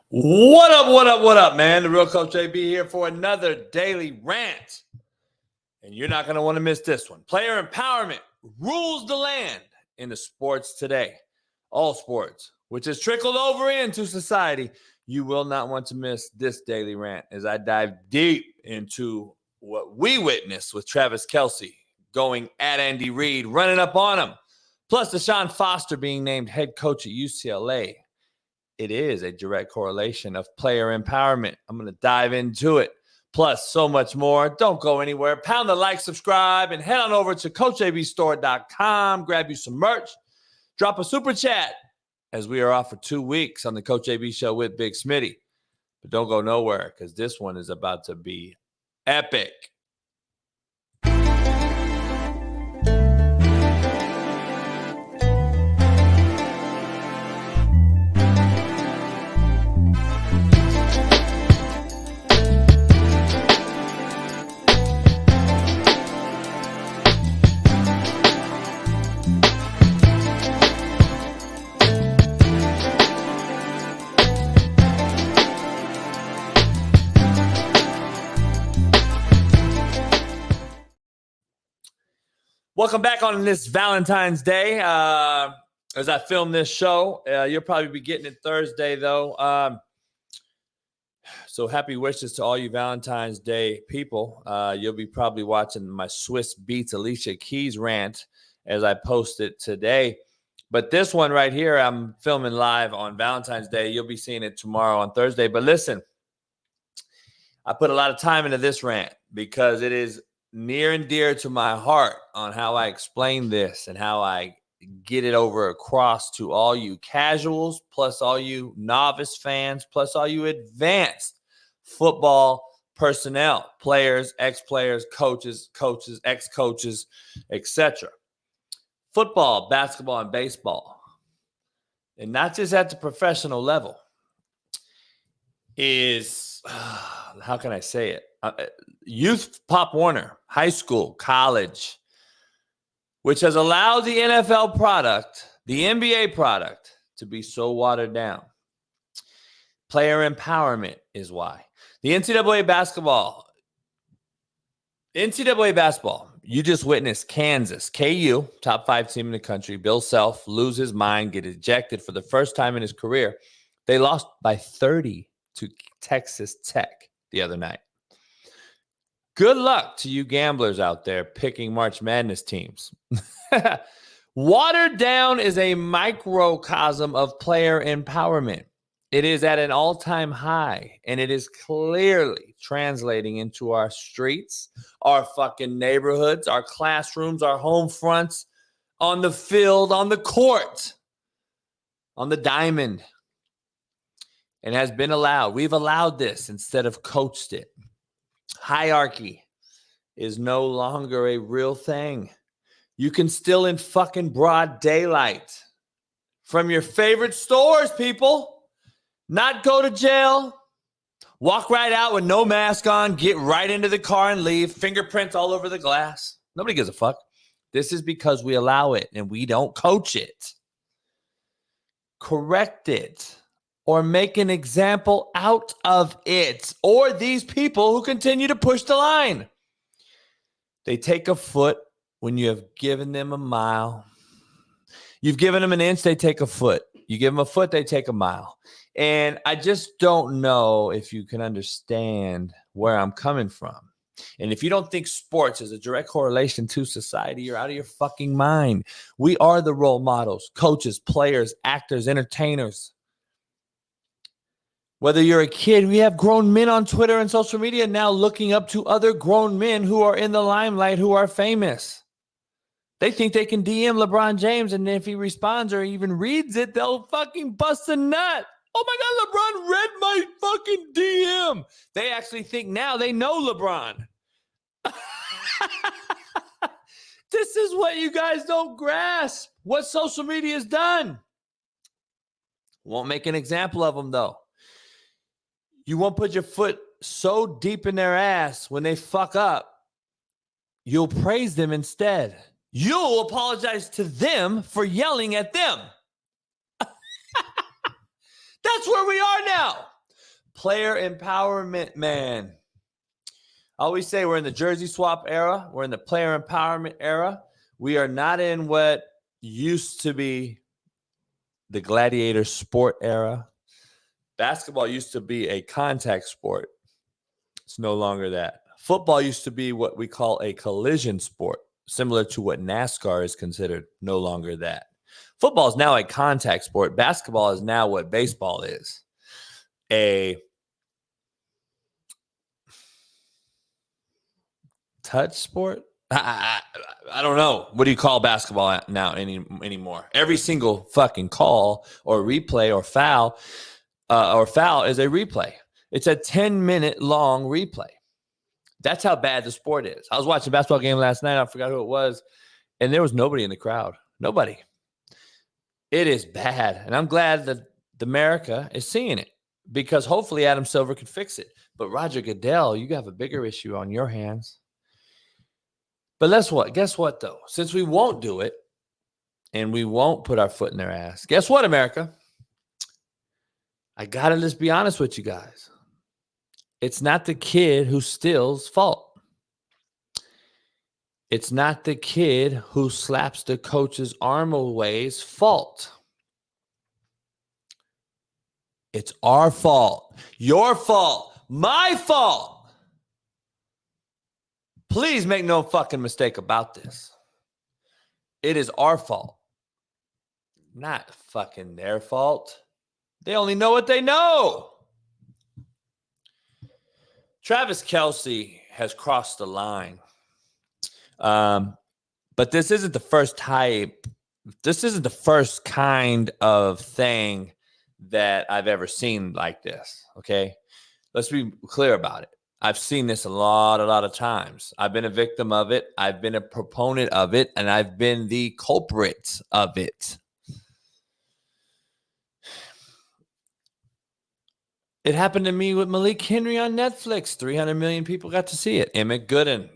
What up, what up, what up, man? The real Coach AB here for another daily rant. And you're not going to want to miss this one. Player empowerment rules the land in the sports today. All sports, which has trickled over into society. You will not want to miss this daily rant as I dive deep into what we witnessed with Travis Kelce going at Andy Reid, running up on him. Plus, Deshaun Foster being named head coach at UCLA. It is a direct correlation of player empowerment. I'm going to dive into it. Plus, so much more. Don't go anywhere. Pound the like, subscribe, and head on over to CoachABStore.com. Grab you some merch. Drop a super chat as we are off for 2 weeks on the Coach AB Show with Big Smitty. But don't go nowhere because this one is about to be epic. Welcome back on this Valentine's Day. As I film this show, you'll probably be getting it Thursday, though. So happy wishes to all you Valentine's Day people. You'll be probably watching my Swiss Beats Alicia Keys rant as I post it today. But this one right here, I'm filming live on Valentine's Day. You'll be seeing it tomorrow on Thursday. But listen, I put a lot of time into this rant because it is near and dear to my heart on how I explain this and how I get it over across to all you casuals, plus all you novice fans, plus all you advanced football personnel, players, ex-players, coaches, ex-coaches, etc. Football, basketball, and baseball, and not just at the professional level, is, how can I say it? Youth Pop Warner, high school, college, which has allowed the NFL product, the NBA product, to be so watered down. Player empowerment is why. The NCAA basketball, you just witnessed Kansas, KU, top 5 team in the country, Bill Self, lose his mind, get ejected for the first time in his career. They lost by 30 to Texas Tech the other night. Good luck to you gamblers out there picking March Madness teams. Watered down is a microcosm of player empowerment. It is at an all-time high, and it is clearly translating into our streets, our fucking neighborhoods, our classrooms, our home fronts, on the field, on the court, on the diamond. And has been allowed. We've allowed this instead of coached it. Hierarchy is no longer a real thing. You can still in fucking broad daylight from your favorite stores, people, not go to jail, walk right out with no mask on, get right into the car and leave, fingerprints all over the glass. Nobody gives a fuck. This is because we allow it and we don't coach it. Correct it. Or make an example out of it, or these people who continue to push the line. They take a foot when you have given them a mile. You've given them an inch, they take a foot. You give them a foot, they take a mile. And I just don't know if you can understand where I'm coming from. And if you don't think sports is a direct correlation to society, you're out of your fucking mind. We are the role models, coaches, players, actors, entertainers. Whether you're a kid, we have grown men on Twitter and social media now looking up to other grown men who are in the limelight, who are famous. They think they can DM LeBron James, and if he responds or even reads it, they'll fucking bust a nut. Oh my God, LeBron read my fucking DM. They actually think now they know LeBron. This is what you guys don't grasp, what social media has done. Won't make an example of them, though. You won't put your foot so deep in their ass when they fuck up. You'll praise them instead. You'll apologize to them for yelling at them. That's where we are now. Player empowerment, man. I always say we're in the jersey swap era. We're in the player empowerment era. We are not in what used to be the gladiator sport era. Basketball used to be a contact sport. It's no longer that. Football used to be what we call a collision sport, similar to what NASCAR is considered. No longer that. Football is now a contact sport. Basketball is now what baseball is. A touch sport? I don't know. What do you call basketball now anymore? Every single fucking call or replay or foul is a replay. It's a 10-minute long replay. That's how bad the sport is. I was watching a basketball game last night. I forgot who it was. And there was nobody in the crowd. Nobody. It is bad. And I'm glad that America is seeing it because hopefully Adam Silver can fix it. But Roger Goodell, you have a bigger issue on your hands. But guess what, though? Since we won't do it and we won't put our foot in their ass, guess what, America? I got to just be honest with you guys. It's not the kid who steals' fault. It's not the kid who slaps the coach's arm away's fault. It's our fault. Your fault. My fault. Please make no fucking mistake about this. It is our fault. Not fucking their fault. They only know what they know. Travis Kelce has crossed the line. But this isn't the first type. This isn't the first kind of thing that I've ever seen like this. Okay. Let's be clear about it. I've seen this a lot of times. I've been a victim of it. I've been a proponent of it, and I've been the culprit of it. It happened to me with Malik Henry on Netflix. 300 million people got to see it. Emmett Gooden.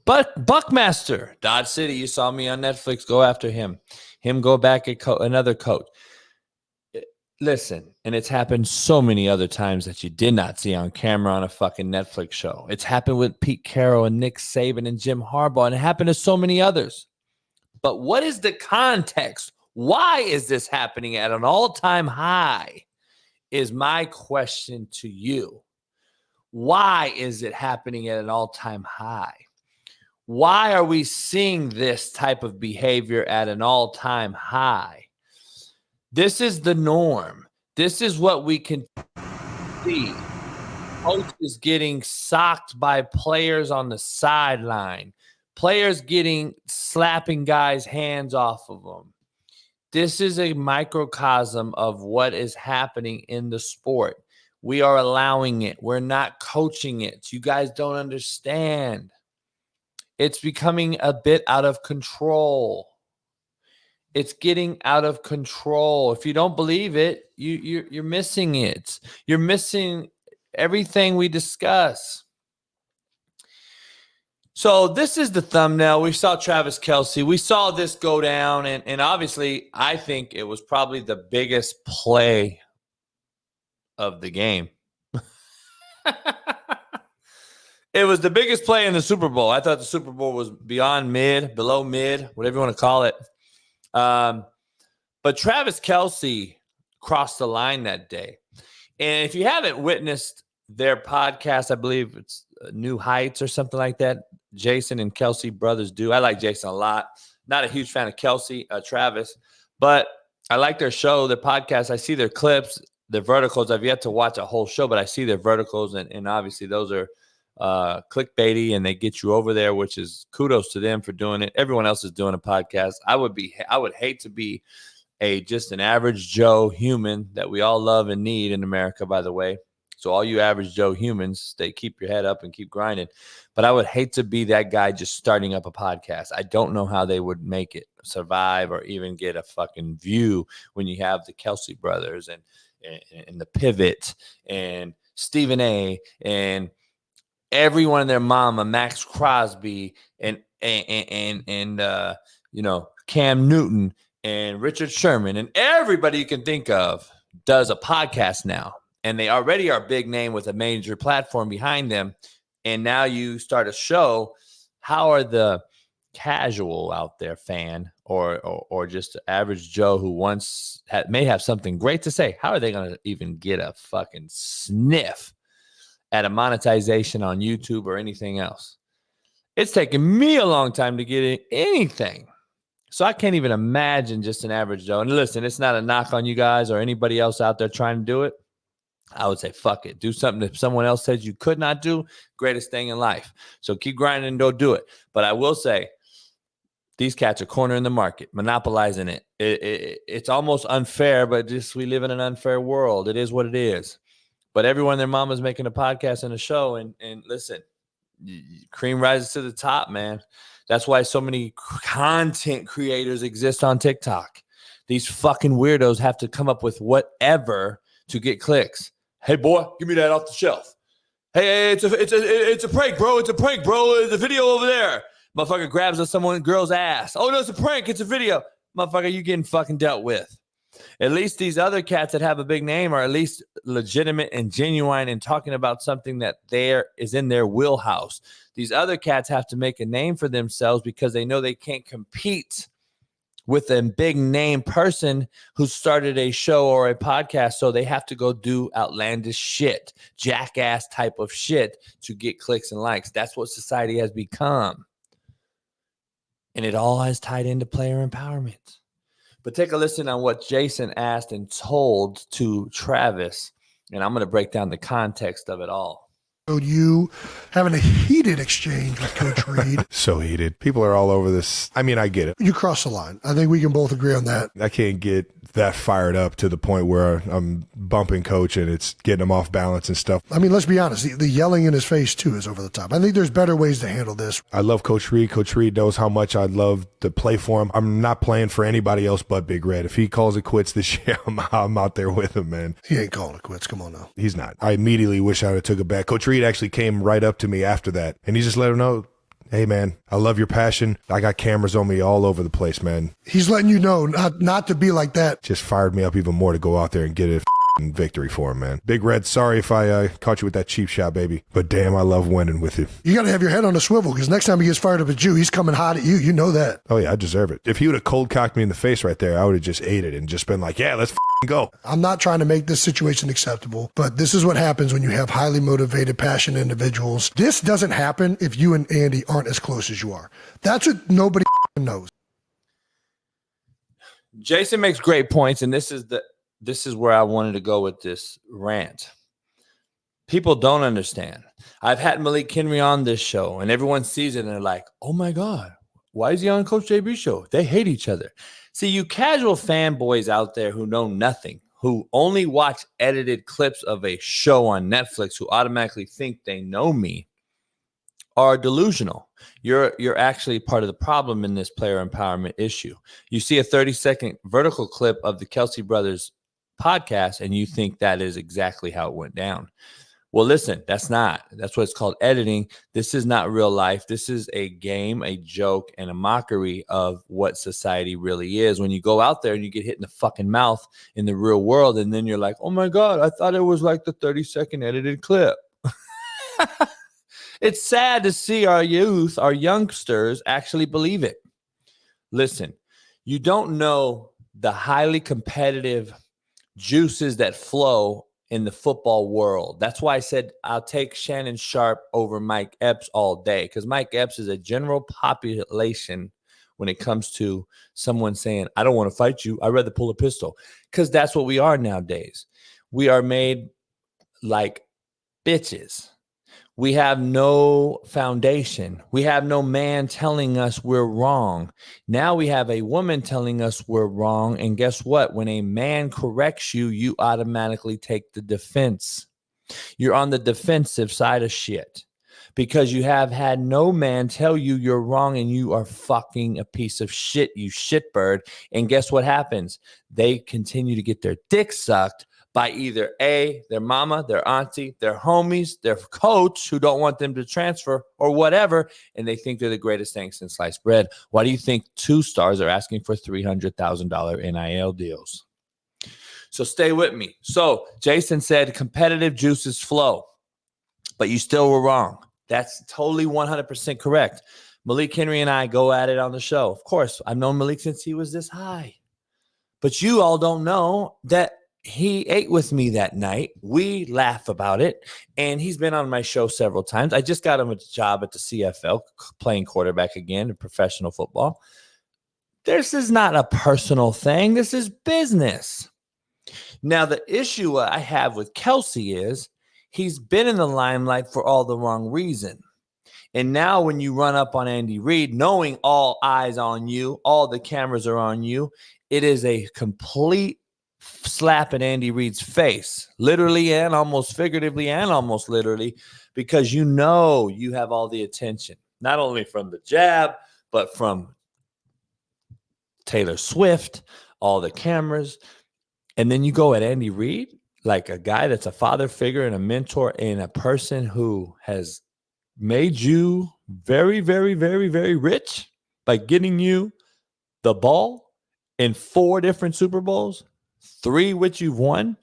But Buckmaster, Dodge City, you saw me on Netflix. Go after him. Him go back at another coach. Listen, and it's happened so many other times that you did not see on camera on a fucking Netflix show. It's happened with Pete Carroll and Nick Saban and Jim Harbaugh, and it happened to so many others. But what is the context? Why is this happening at an all-time high is my question to you. Why is it happening at an all-time high? Why are we seeing this type of behavior at an all-time high? This is the norm. This is what we can see. Coaches getting socked by players on the sideline. Players slapping guys' hands off of them. This is a microcosm of what is happening in the sport. We are allowing it. We're not coaching it. You guys don't understand. It's becoming a bit out of control. It's getting out of control. If you don't believe it, you're missing it. You're missing everything we discuss. So this is the thumbnail. We saw Travis Kelce. We saw this go down, and obviously I think it was probably the biggest play of the game. It was the biggest play in the Super Bowl. I thought the Super Bowl was beyond mid, below mid, whatever you want to call it. But Travis Kelce crossed the line that day. And if you haven't witnessed their podcast, I believe it's New Heights or something like that, Jason and Kelce brothers do. I like Jason a lot. Not a huge fan of Travis, but I like their show, their podcast. I see their clips, their verticals. I've yet to watch a whole show, but I see their verticals, and obviously those are clickbaity, and they get you over there, which is kudos to them for doing it. Everyone else is doing a podcast. I would hate to be just an average Joe human that we all love and need in America, by the way. So all you average Joe humans, keep your head up and keep grinding. But I would hate to be that guy just starting up a podcast. I don't know how they would make it, survive, or even get a fucking view when you have the Kelce brothers and the Pivot and Stephen A. and everyone and their mama, Max Crosby, and Cam Newton and Richard Sherman, and everybody you can think of does a podcast now. and they already are a big name with a major platform behind them. And now you start a show. How are the casual out there fan or just average Joe who once may have something great to say? How are they going to even get a fucking sniff at a monetization on YouTube or anything else? It's taken me a long time to get anything. So I can't even imagine just an average Joe. And listen, it's not a knock on you guys or anybody else out there trying to do it. I would say, fuck it. Do something that someone else says you could not do. Greatest thing in life. So keep grinding and don't do it. But I will say, these cats are cornering the market, monopolizing it. It's almost unfair, but just we live in an unfair world. It is what it is. But everyone and their mama's making a podcast and a show. And listen, cream rises to the top, man. That's why so many content creators exist on TikTok. These fucking weirdos have to come up with whatever to get clicks. Hey, boy, give me that off the shelf. Hey, it's a prank, bro. It's a prank, bro. There's a video over there. Motherfucker grabs someone girl's ass. Oh, no, it's a prank. It's a video. Motherfucker, you getting fucking dealt with. At least these other cats that have a big name are at least legitimate and genuine and talking about something that there is in their wheelhouse. These other cats have to make a name for themselves because they know they can't compete with a big name person who started a show or a podcast. So they have to go do outlandish shit, jackass type of shit to get clicks and likes. That's what society has become. And it all has tied into player empowerment. But take a listen on what Jason asked and told to Travis. And I'm going to break down the context of it all. You having a heated exchange with Coach Reid. So heated. People are all over this. I mean, I get it. You crossed the line. I think we can both agree on that. I can't get that fired up to the point where I'm bumping Coach and it's getting him off balance and stuff. I mean, let's be honest. The yelling in his face, too, is over the top. I think there's better ways to handle this. I love Coach Reid. Coach Reid knows how much I love to play for him. I'm not playing for anybody else but Big Red. If he calls it quits this year, I'm out there with him, man. He ain't calling it quits. Come on now. He's not. I immediately wish I would have took it back. Coach Reid actually came right up to me after that, and he just let him know, hey, man, I love your passion. I got cameras on me all over the place, man. He's letting you know not to be like that. Just fired me up even more to go out there and get a victory for him, man. Big Red, sorry if I caught you with that cheap shot, baby. But damn, I love winning with you. You got to have your head on a swivel because next time he gets fired up at you, he's coming hot at you. You know that. Oh, yeah, I deserve it. If he would have cold cocked me in the face right there, I would have just ate it and just been like, yeah, let's go. I'm not trying to make this situation acceptable, but this is what happens when you have highly motivated, passionate individuals. This doesn't happen if you and Andy aren't as close as you are. That's what nobody knows. Jason makes great points, and this is where I wanted to go with this rant. People don't understand. I've had Malik Henry on this show, and everyone sees it, and they're like, oh, my God, why is he on Coach JB's show? They hate each other. See, you casual fanboys out there who know nothing, who only watch edited clips of a show on Netflix, who automatically think they know me, are delusional. You're actually part of the problem in this player empowerment issue. You see a 30-second vertical clip of the Kelce brothers podcast, and you think that is exactly how it went down. Well, listen, that's not. That's what it's called editing. This is not real life. This is a game, a joke, and a mockery of what society really is. When you go out there and you get hit in the fucking mouth in the real world, and then you're like, oh my God, I thought it was like the 30-second edited clip. It's sad to see our youth, our youngsters, actually believe it. Listen, you don't know the highly competitive juices that flow in the football world. That's why I said I'll take Shannon Sharp over Mike Epps all day, because Mike Epps is a general population when it comes to someone saying, I don't want to fight you. I'd rather pull a pistol, because that's what we are nowadays. We are made like bitches. We have no foundation. We have no man telling us we're wrong. Now we have a woman telling us we're wrong. And guess what? When a man corrects you, you automatically take the defense. You're on the defensive side of shit because you have had no man tell you you're wrong and you are fucking a piece of shit, you shitbird. And guess what happens? They continue to get their dick sucked by either A, their mama, their auntie, their homies, their coach who don't want them to transfer or whatever, and they think they're the greatest thing since sliced bread. Why do you think 2 stars are asking for $300,000 NIL deals? So stay with me. So Jason said competitive juices flow, but you still were wrong. That's totally 100% correct. Malik Henry and I go at it on the show. Of course, I've known Malik since he was this high. But you all don't know that he ate with me that night. We laugh about it. And he's been on my show several times. I just got him a job at the CFL, playing quarterback again in professional football. This is not a personal thing. This is business. Now, the issue I have with Kelce is he's been in the limelight for all the wrong reason. And now when you run up on Andy Reid, knowing all eyes on you, all the cameras are on you, it is a complete slap in Andy Reid's face, literally and almost figuratively and almost literally, because you know you have all the attention, not only from the jab, but from Taylor Swift, all the cameras. And then you go at Andy Reid, like a guy that's a father figure and a mentor and a person who has made you very, very, very, very rich by getting you the ball in 4 different Super Bowls, 3 which you've won.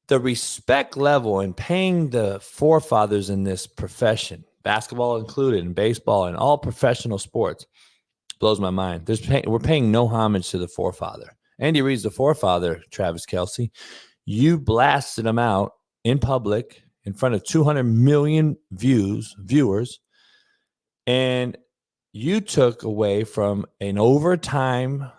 The respect level and paying the forefathers in this profession, basketball included, and baseball and all professional sports, blows my mind. We're paying no homage to the forefather. Andy Reid's the forefather, Travis Kelce. You blasted him out in public in front of 200 million viewers, and you took away from an overtime,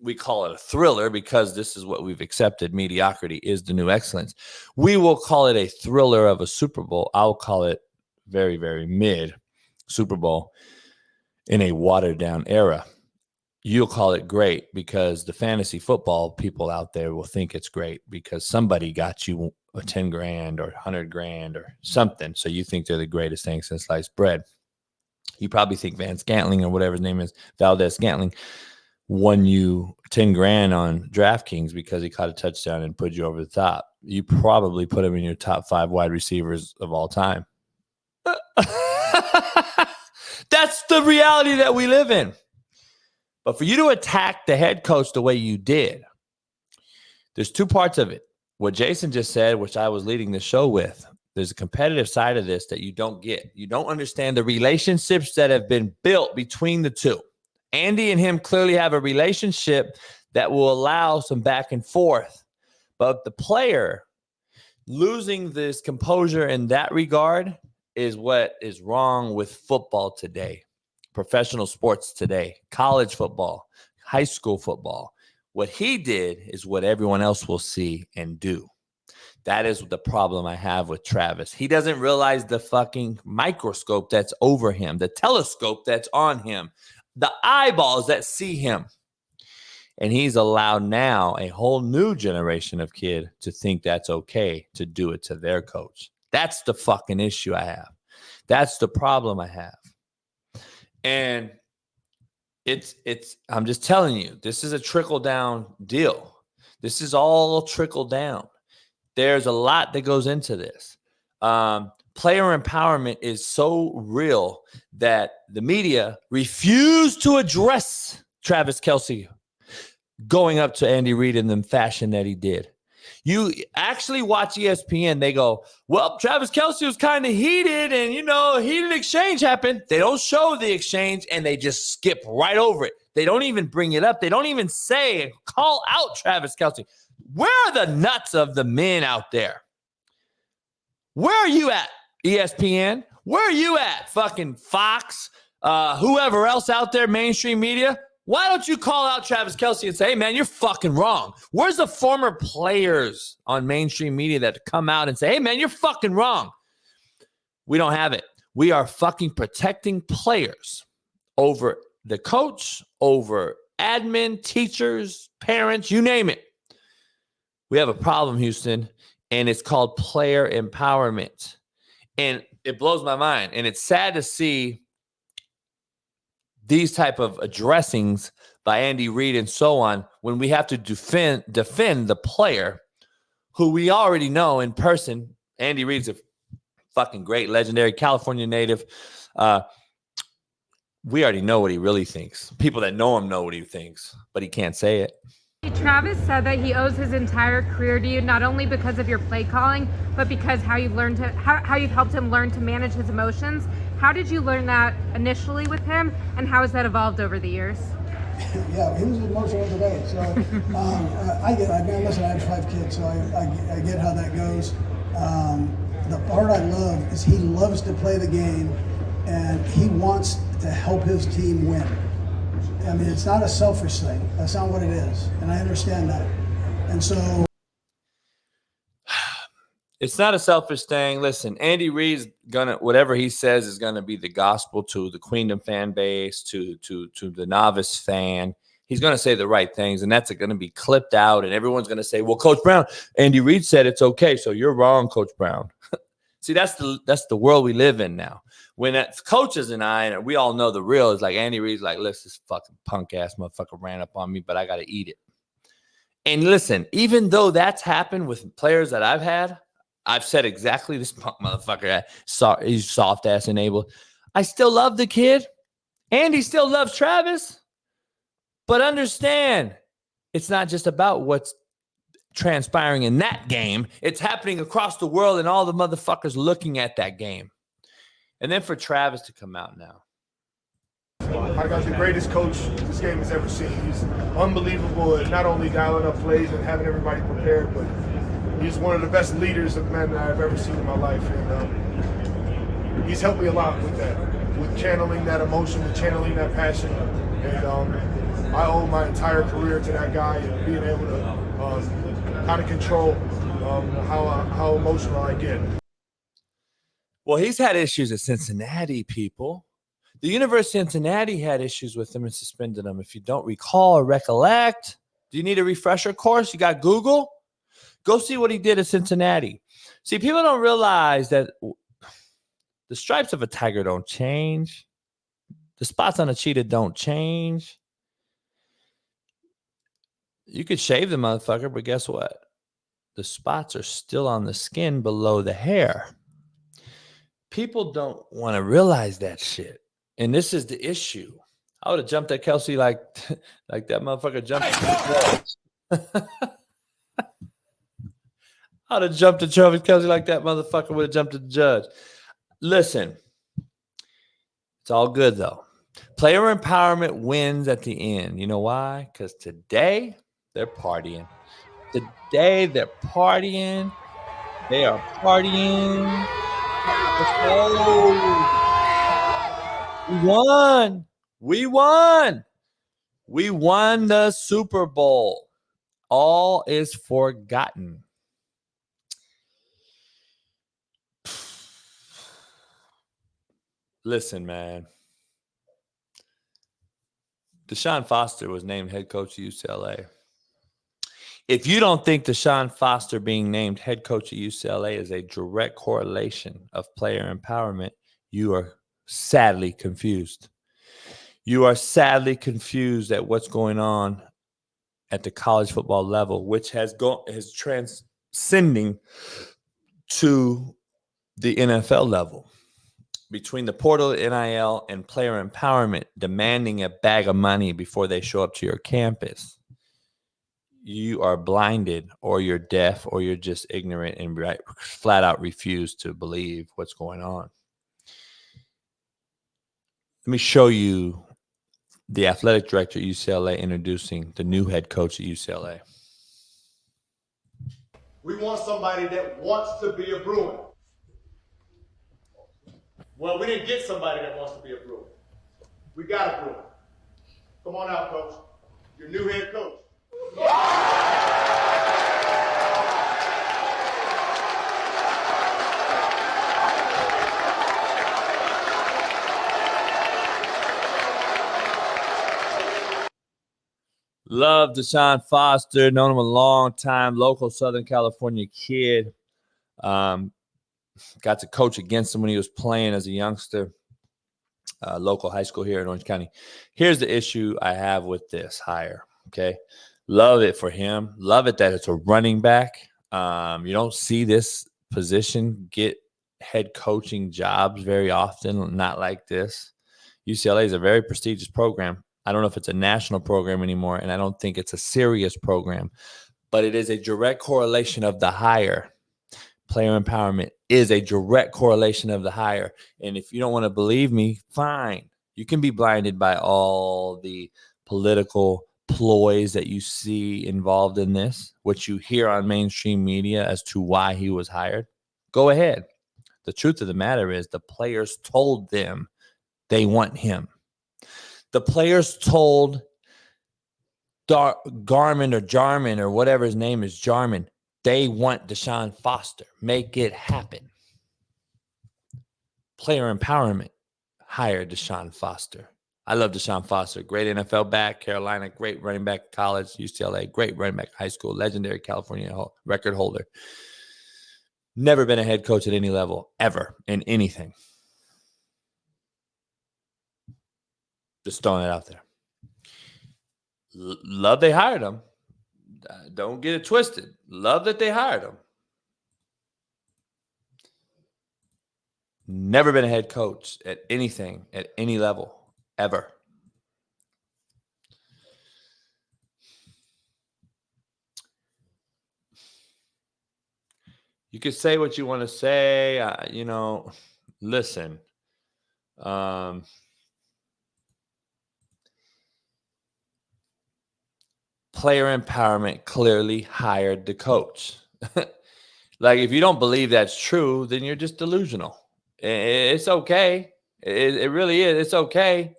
we call it a thriller because this is what we've accepted. Mediocrity is the new excellence. We will call it a thriller of a Super Bowl. I'll call it very, very mid Super Bowl in a watered down era. You'll call it great because the fantasy football people out there will think it's great because somebody got you a 10 grand or 100 grand or something. So you think they're the greatest thing since sliced bread. You probably think Van Scantling or whatever his name is, Valdez Scantling, won you 10 grand on DraftKings because he caught a touchdown and put you over the top. You probably put him in your top 5 wide receivers of all time. That's the reality that we live in. But for you to attack the head coach the way you did, there's 2 parts of it. What Jason just said, which I was leading the show with, there's a competitive side of this that you don't get. You don't understand the relationships that have been built between the two. Andy and him clearly have a relationship that will allow some back and forth. But the player losing this composure in that regard is what is wrong with football today, professional sports today, college football, high school football. What he did is what everyone else will see and do. That is the problem I have with Travis. He doesn't realize the fucking microscope that's over him, the telescope that's on him, the eyeballs that see him. And he's allowed now a whole new generation of kid to think that's okay to do it to their coach. That's the fucking issue I have. That's the problem I have. And I'm just telling you, this is a trickle down deal. This is all trickle down. There's a lot that goes into this. Player empowerment is so real that the media refused to address Travis Kelce going up to Andy Reid in the fashion that he did. You actually watch ESPN, they go, well, Travis Kelce was kind of heated and, heated exchange happened. They don't show the exchange and they just skip right over it. They don't even bring it up. They don't even say and call out Travis Kelce. Where are the nuts of the men out there? Where are you at, ESPN? Where are you at, fucking Fox? Whoever else out there, mainstream media? Why don't you call out Travis Kelce and say, hey, man, you're fucking wrong? Where's the former players on mainstream media that come out and say, hey, man, you're fucking wrong? We don't have it. We are fucking protecting players over the coach, over admin, teachers, parents, you name it. We have a problem, Houston, and it's called player empowerment. And it blows my mind. And it's sad to see these type of addressings by Andy Reid and so on when we have to defend the player who we already know in person. Andy Reid's a fucking great, legendary California native. We already know what he really thinks. People that know him know what he thinks, but he can't say it. Travis said that he owes his entire career to you, not only because of your play calling, but because how you've helped him learn to manage his emotions. How did you learn that initially with him, and how has that evolved over the years? Yeah, he was emotional today. So I get it. I mean, listen, I have 5 kids, so I get how that goes. The part I love is he loves to play the game, and he wants to help his team win. I mean, it's not a selfish thing. That's not what it is, and I understand that. And so, it's not a selfish thing. Listen, Andy Reid's gonna, whatever he says is gonna be the gospel to the Queendom fan base, to the novice fan. He's gonna say the right things, and that's gonna be clipped out, and everyone's gonna say, "Well, Coach Brown, Andy Reid said it's okay, so you're wrong, Coach Brown." See, that's the world we live in now. When that's coaches and we all know the real is like Andy Reid's like, "Listen, this fucking punk ass motherfucker ran up on me, but I got to eat it." And listen, even though that's happened with players that I've had, I've said exactly this punk motherfucker. He's soft ass enabled. I still love the kid. Andy still loves Travis. But understand, it's not just about what's transpiring in that game. It's happening across the world and all the motherfuckers looking at that game. And then for Travis to come out now. I got the greatest coach this game has ever seen. He's unbelievable at not only dialing up plays and having everybody prepared, but he's one of the best leaders of men that I've ever seen in my life. And he's helped me a lot with that, with channeling that emotion, with channeling that passion. And I owe my entire career to that guy and being able to kind of control how emotional I get. Well, he's had issues at Cincinnati, people. The University of Cincinnati had issues with him and suspended him. If you don't recall or recollect, do you need a refresher course? You got Google? Go see what he did at Cincinnati. See, people don't realize that the stripes of a tiger don't change. The spots on a cheetah don't change. You could shave the motherfucker, but guess what? The spots are still on the skin below the hair. People don't want to realize that shit. And this is the issue. I would have jumped at Kelce like that motherfucker jumped at the judge. I would have jumped at Travis Kelce like that motherfucker would have jumped at the judge. Listen, it's all good, though. Player empowerment wins at the end. You know why? Because today they're partying. Today they're partying. They are partying. We won. We won. We won the Super Bowl. All is forgotten. Listen, man. Deshaun Foster was named head coach of UCLA. If you don't think Deshaun Foster being named head coach at UCLA is a direct correlation of player empowerment, you are sadly confused. You are sadly confused at what's going on at the college football level, which is transcending to the NFL level. Between the portal, NIL, and player empowerment demanding a bag of money before they show up to your campus, you are blinded, or you're deaf, or you're just ignorant and flat out refuse to believe what's going on. Let me show you the athletic director at UCLA introducing the new head coach at UCLA. We want somebody that wants to be a Bruin. Well, we didn't get somebody that wants to be a Bruin. We got a Bruin. Come on out, coach. Your new head coach. Love Deshaun Foster, known him a long time, local Southern California kid. Got to coach against him when he was playing as a youngster, local high school here in Orange County. Here's the issue I have with this hire, okay? Love it for him. Love it that it's a running back. You don't see this position get head coaching jobs very often, not like this. UCLA is a very prestigious program. I don't know if it's a national program anymore, and I don't think it's a serious program, but it is a direct correlation of the hire. Player empowerment is a direct correlation of the hire. And if you don't want to believe me, fine. You can be blinded by all the political ploys that you see involved in this, what you hear on mainstream media as to why he was hired. Go ahead. The truth of the matter is the players told them they want him. The players told Jarman or whatever his name is, Jarman, they want Deshaun Foster. Make it happen. Player empowerment hired Deshaun Foster. I love Deshaun Foster. Great NFL back, Carolina, great running back, college, UCLA, great running back, high school, legendary California record holder. Never been a head coach at any level, ever, in anything. Just throwing it out there. Love they hired him. Don't get it twisted. Love that they hired him. Never been a head coach at anything, at any level, ever. You could say what you want to say. Listen. Player empowerment clearly hired the coach. Like, if you don't believe that's true, then you're just delusional. It's okay. It really is. It's okay.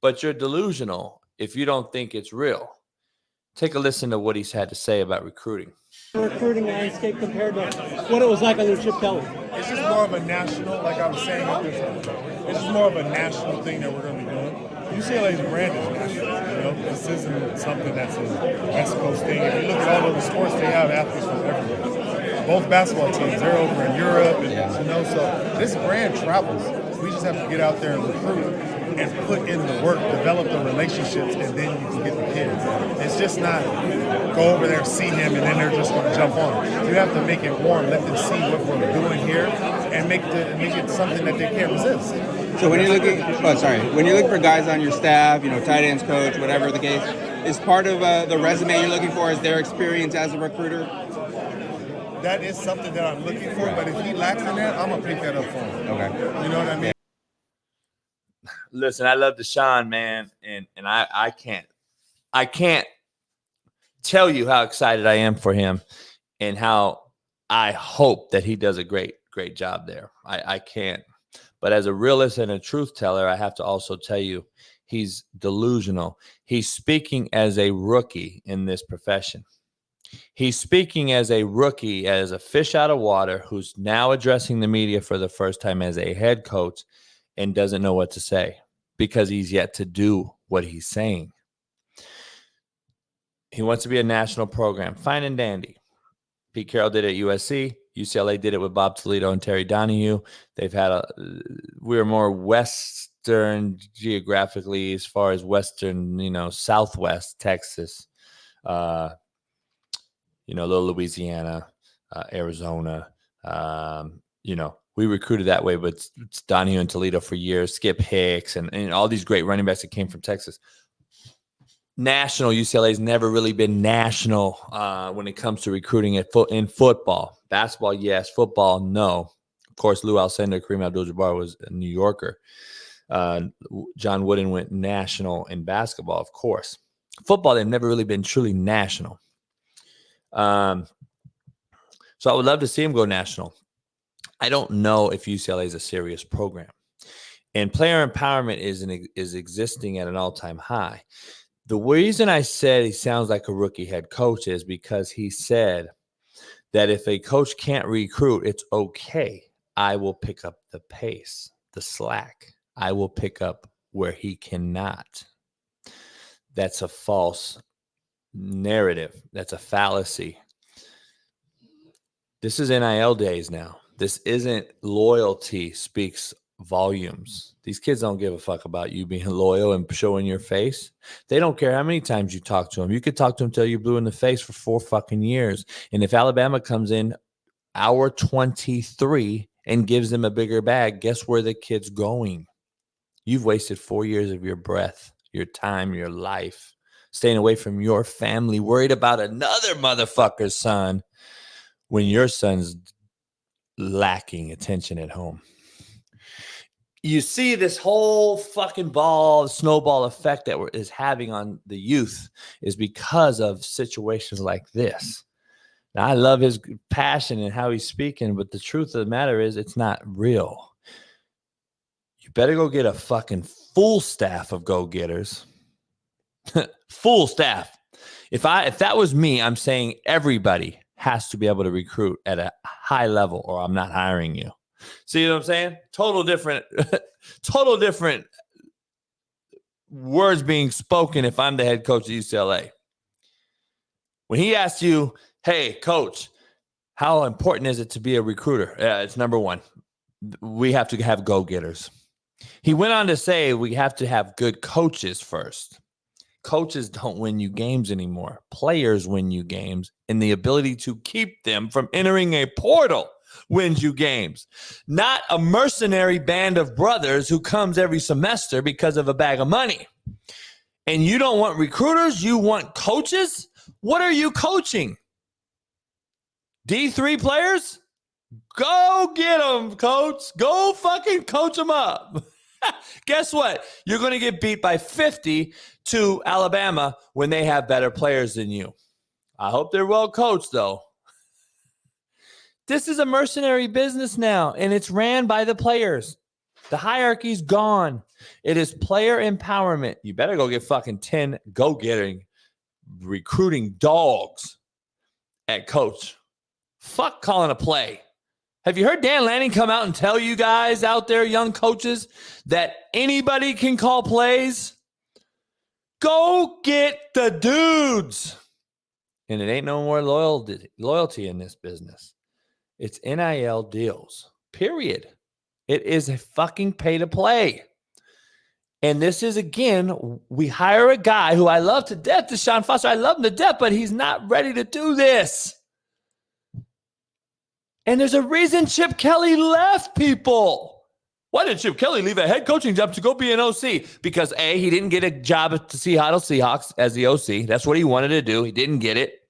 But you're delusional if you don't think it's real. Take a listen to what he's had to say about recruiting. Recruiting landscape compared to what it was like under Chip Kelly. It's just more of a national, like I was saying, it's just more of a national thing that we're going to be doing. UCLA's brand is national. This isn't something that's a West Coast thing. If you look at all of the sports, they have athletes from everywhere. Both basketball teams, they're over in Europe, and so this brand travels. We just have to get out there and recruit and put in the work, develop the relationships, and then you can get the kids. It's just not go over there, see him, and then they're just going to jump on. You have to make it warm, let them see what we're doing here, and make it something that they can't resist. So when you're looking for guys on your staff, tight ends coach, whatever the case, is part of the resume you're looking for is their experience as a recruiter? That is something that I'm looking for, but if he lacks in that, I'm going to pick that up for him. Okay. You know what I mean? Listen, I love Deshaun, man, and I can't tell you how excited I am for him and how I hope that he does a great job there. I can't. But as a realist and a truth teller, I have to also tell you he's delusional. He's speaking as a rookie in this profession. He's speaking as a rookie, as a fish out of water, who's now addressing the media for the first time as a head coach and doesn't know what to say because he's yet to do what he's saying. He wants to be a national program. Fine and dandy. Pete Carroll did it at USC. UCLA did it with Bob Toledo and Terry Donahue. They've had we're more Western geographically as far as Western, Southwest Texas, little Louisiana, Arizona, we recruited that way, but it's Donahue and Toledo for years, Skip Hicks and all these great running backs that came from Texas. National, UCLA's never really been national when it comes to recruiting in football. Basketball, yes. Football, no. Of course, Lou Alcindor, Kareem Abdul-Jabbar was a New Yorker. John Wooden went national in basketball, of course. Football, they've never really been truly national. So I would love to see him go national. I don't know if UCLA is a serious program. And player empowerment is existing at an all-time high. The reason I said he sounds like a rookie head coach is because he said that if a coach can't recruit, it's okay. I will pick up the pace, the slack. I will pick up where he cannot. That's a false narrative. That's a fallacy. This is NIL days now. This isn't loyalty speaks volumes. These kids don't give a fuck about you being loyal and showing your face. They don't care how many times you talk to them. You could talk to them till you're blue in the face for 4 fucking years. And if Alabama comes in hour 23 and gives them a bigger bag, guess where the kid's going? You've wasted 4 years of your breath, your time, your life, staying away from your family, worried about another motherfucker's son when your son's lacking attention at home. You see this whole fucking snowball effect that is having on the youth is because of situations like this. Now, I love his passion and how he's speaking, but the truth of the matter is it's not real. You better go get a fucking full staff of go-getters. Full staff. If that was me, I'm saying everybody has to be able to recruit at a high level or I'm not hiring you. See what I'm saying? Total different words being spoken if I'm the head coach of UCLA. When he asked you, hey, coach, how important is it to be a recruiter? It's number one. We have to have go-getters. He went on to say we have to have good coaches first. Coaches don't win you games anymore. Players win you games, and the ability to keep them from entering a portal wins you games. Not a mercenary band of brothers who comes every semester because of a bag of money. And you don't want recruiters, you want coaches? What are you coaching? D3 players? Go get them, coach. Go fucking coach them up. Guess what? You're going to get beat by 50 to Alabama when they have better players than you. I hope they're well coached, though. This is a mercenary business now, and it's ran by the players. The hierarchy's gone. It is player empowerment. You better go get fucking 10 go-getting recruiting dogs at coach. Fuck calling a play. Have you heard Dan Lanning come out and tell you guys out there, young coaches, that anybody can call plays? Go get the dudes. And it ain't no more loyalty in this business. It's NIL deals, period. It is a fucking pay to play. And this is, again, we hire a guy who I love to death, Deshaun Foster. I love him to death, but he's not ready to do this. And there's a reason Chip Kelly left, people. Why did Chip Kelly leave a head coaching job to go be an OC? Because, A, he didn't get a job at the Seattle Seahawks as the OC. That's what he wanted to do. He didn't get it.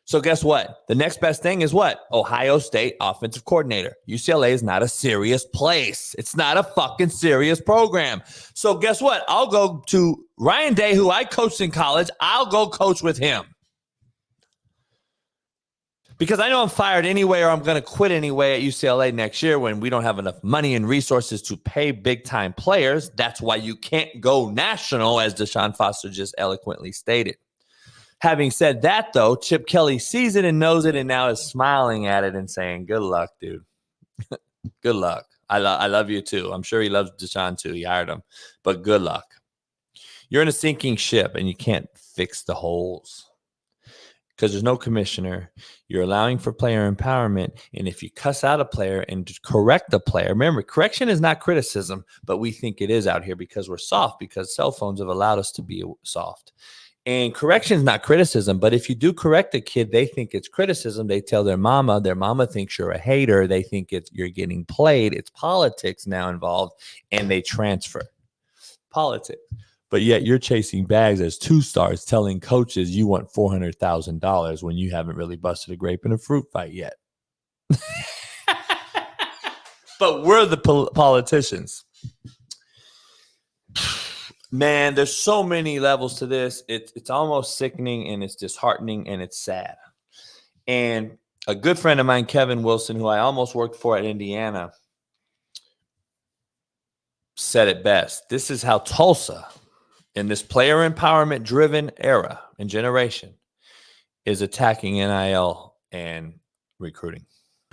So guess what? The next best thing is what? Ohio State offensive coordinator. UCLA is not a serious place. It's not a fucking serious program. So guess what? I'll go to Ryan Day, who I coached in college. I'll go coach with him. Because I know I'm fired anyway, or I'm going to quit anyway at UCLA next year when we don't have enough money and resources to pay big-time players. That's why you can't go national, as Deshaun Foster just eloquently stated. Having said that, though, Chip Kelly sees it and knows it and now is smiling at it and saying, good luck, dude. Good luck. I love you, too. I'm sure he loves Deshaun, too. He hired him. But good luck. You're in a sinking ship, and you can't fix the holes because there's no commissioner. You're allowing for player empowerment. And if you cuss out a player and correct the player, remember, correction is not criticism, but we think it is out here because we're soft, because cell phones have allowed us to be soft. And correction is not criticism, but if you do correct a kid, they think it's criticism. They tell their mama thinks you're a hater. They think you're getting played. It's politics now involved, and they transfer politics. But yet you're chasing bags as 2-stars, telling coaches you want $400,000 when you haven't really busted a grape in a fruit fight yet. But we're the politicians. Man, there's so many levels to this. It's almost sickening, and it's disheartening, and it's sad. And a good friend of mine, Kevin Wilson, who I almost worked for at Indiana, said it best. This is how Tulsa, in this player empowerment-driven era and generation, is attacking NIL and recruiting.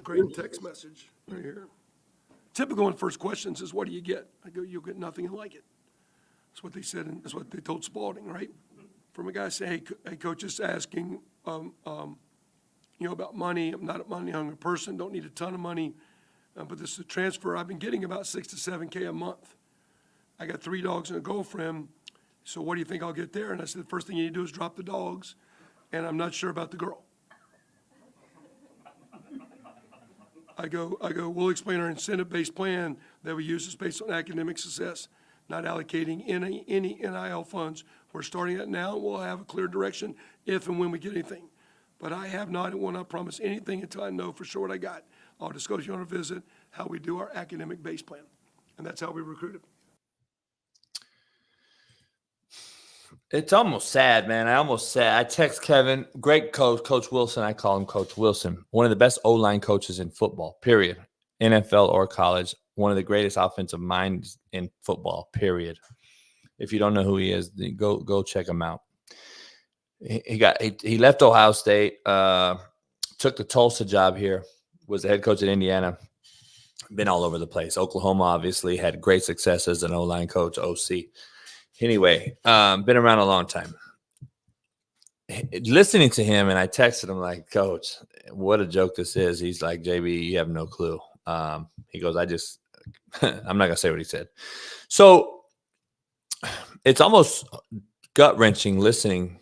Great text message right here. Typical in first questions is, what do you get? I go, you'll get nothing like it. That's what they said, and that's what they told Spalding, right? From a guy saying, hey, coach, just asking, about money. I'm not a money-hungry person, don't need a ton of money, but this is a transfer. I've been getting about $6 to $7K a month. I got 3 dogs and a girlfriend, so what do you think I'll get there? And I said, the first thing you need to do is drop the dogs, and I'm not sure about the girl. I go, we'll explain our incentive-based plan that we use is based on academic success, not allocating any NIL funds. We're starting that now. We'll have a clear direction if and when we get anything. But I have not and will not promise anything until I know for sure what I got. I'll discuss you on a visit how we do our academic base plan. And that's how we recruit it. It's almost sad, man. I text Kevin, great coach, Coach Wilson. I call him Coach Wilson. One of the best O-line coaches in football, period. NFL or college. One of the greatest offensive minds in football, period. If you don't know who he is, go check him out. He left Ohio State, took the Tulsa job here, was the head coach at Indiana, been all over the place. Oklahoma obviously had great success as an O-line coach, OC. Anyway, been around a long time. Listening to him, and I texted him like, Coach, what a joke this is. He's like, JB, you have no clue. He goes, I'm not going to say what he said. So it's almost gut-wrenching listening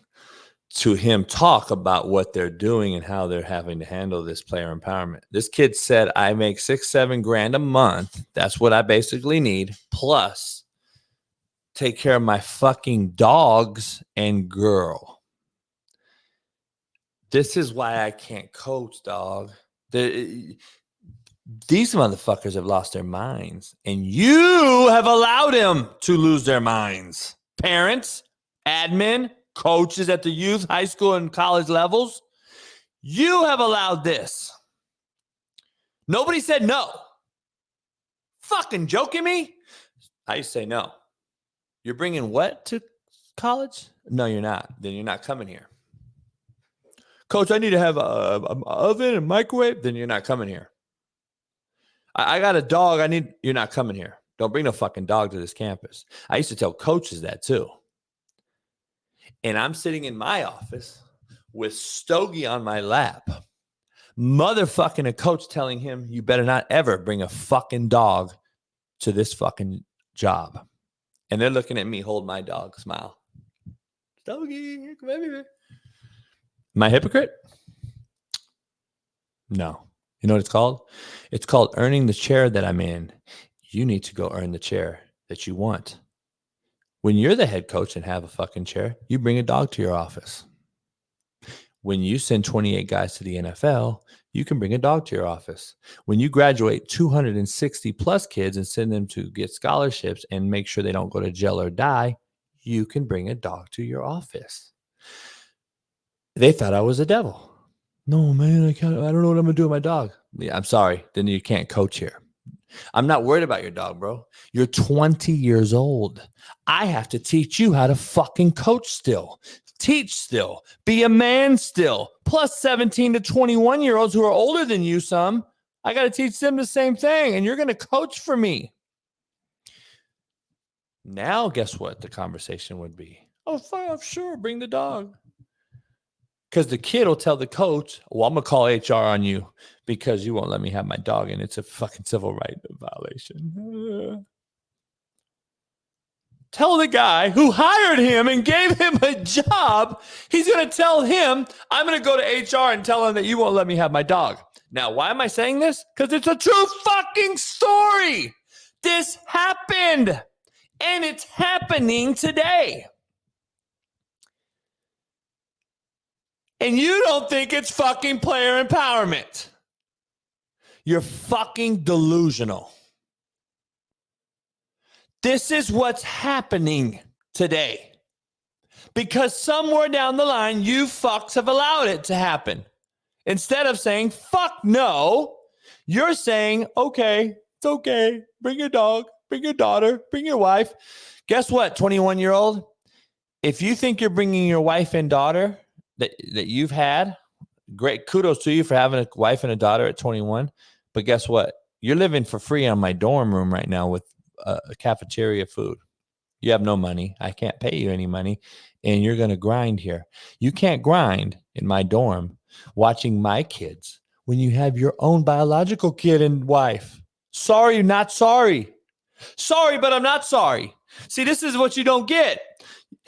to him talk about what they're doing and how they're having to handle this player empowerment. This kid said, I make $6-7 a month. That's what I basically need. Plus take care of my fucking dogs and girl. This is why I can't coach, dog. These motherfuckers have lost their minds, and you have allowed them to lose their minds. Parents, admin, coaches at the youth, high school, and college levels, you have allowed this. Nobody said no. Fucking joking me? I used to say no. You're bringing what to college? No, you're not. Then you're not coming here. Coach, I need to have an oven and microwave. Then you're not coming here. I got a dog. You're not coming here. Don't bring no fucking dog to this campus. I used to tell coaches that too. And I'm sitting in my office with Stogie on my lap, motherfucking a coach telling him, you better not ever bring a fucking dog to this fucking job. And they're looking at me, hold my dog, smile. Stogie, come here. Am I a hypocrite? No. You know what it's called? It's called earning the chair that I'm in. You need to go earn the chair that you want. When you're the head coach and have a fucking chair, you bring a dog to your office. When you send 28 guys to the NFL, you can bring a dog to your office. When you graduate 260 plus kids and send them to get scholarships and make sure they don't go to jail or die, you can bring a dog to your office. They thought I was a devil. No, man, I don't know what I'm going to do with my dog. Yeah, I'm sorry. Then you can't coach here. I'm not worried about your dog, bro. You're 20 years old. I have to teach you how to fucking coach still. Teach still. Be a man still. Plus 17 to 21-year-olds who are older than you some. I got to teach them the same thing. And you're going to coach for me. Now, guess what the conversation would be? Oh, fine, sure. Bring the dog. Because the kid will tell the coach, well, I'm going to call HR on you because you won't let me have my dog, and it's a fucking civil right violation. Tell the guy who hired him and gave him a job, he's going to tell him, I'm going to go to HR and tell him that you won't let me have my dog. Now, why am I saying this? Because it's a true fucking story. This happened, and it's happening today. And you don't think it's fucking player empowerment. You're fucking delusional. This is what's happening today. Because somewhere down the line, you fucks have allowed it to happen. Instead of saying, fuck no, you're saying, okay, it's okay. Bring your dog, bring your daughter, bring your wife. Guess what, 21-year-old? If you think you're bringing your wife and daughter that you've had, great kudos to you for having a wife and a daughter at 21. But guess what? You're living for free on my dorm room right now with a cafeteria food. You have no money. I can't pay you any money. And you're going to grind here. You can't grind in my dorm watching my kids when you have your own biological kid and wife. Sorry, not sorry. Sorry, but I'm not sorry. See, this is what you don't get.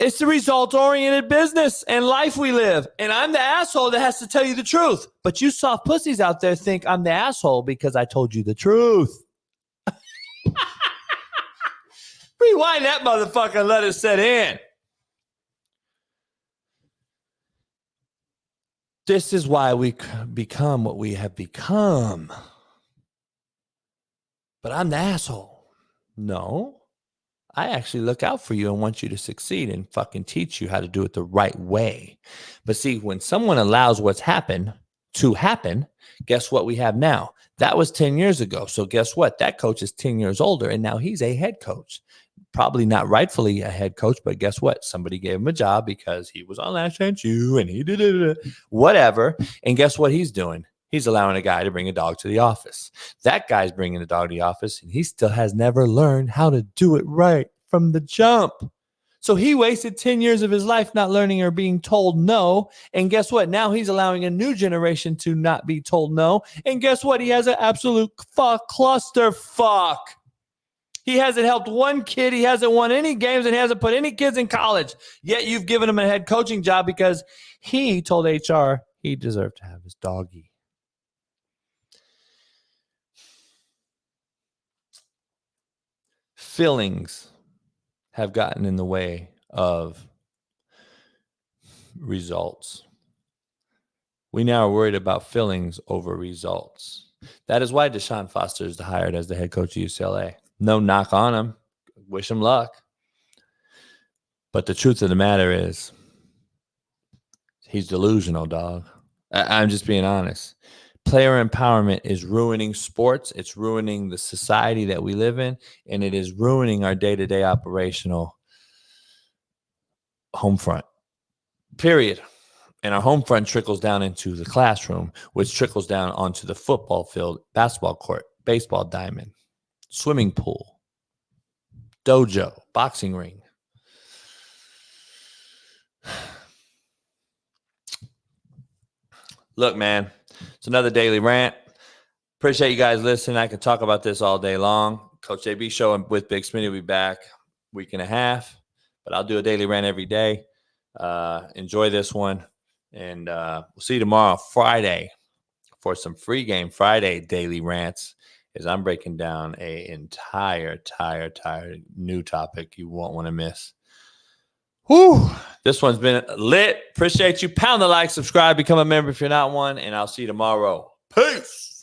It's the result-oriented business and life we live. And I'm the asshole that has to tell you the truth. But you soft pussies out there think I'm the asshole because I told you the truth. Rewind that motherfucker and let it set in. This is why we become what we have become. But I'm the asshole. No. I actually look out for you and want you to succeed and fucking teach you how to do it the right way. But see, when someone allows what's happened to happen, guess what we have now? That was 10 years ago. So guess what? That coach is 10 years older, and now he's a head coach. Probably not rightfully a head coach, but guess what? Somebody gave him a job because he was on Last Chance U and he did whatever. And guess what he's doing? He's allowing a guy to bring a dog to the office. That guy's bringing a dog to the office, and he still has never learned how to do it right from the jump. So he wasted 10 years of his life not learning or being told no. And guess what? Now he's allowing a new generation to not be told no. And guess what? He has an absolute clusterfuck. He hasn't helped one kid. He hasn't won any games and hasn't put any kids in college. Yet you've given him a head coaching job because he told HR he deserved to have his doggy. Feelings have gotten in the way of results. We now are worried about feelings over results. That is why Deshaun Foster is hired as the head coach of UCLA. No knock on him. Wish him luck. But the truth of the matter is, he's delusional, dog. I'm just being honest. Player empowerment is ruining sports. It's ruining the society that we live in, and it is ruining our day-to-day operational home front, period. And our home front trickles down into the classroom, which trickles down onto the football field, basketball court, baseball diamond, swimming pool, dojo, boxing ring. Look, man, it's another daily rant. Appreciate you guys listening. I could talk about this all day long. Coach JB show with Big Smitty will be back week and a half, but I'll do a daily rant every day. Enjoy this one, and we'll see you tomorrow, Friday, for some free game Friday daily rants, as I'm breaking down a entire new topic you won't want to miss. Whew, this one's been lit. Appreciate you. Pound the like, subscribe, become a member if you're not one, and I'll see you tomorrow. Peace.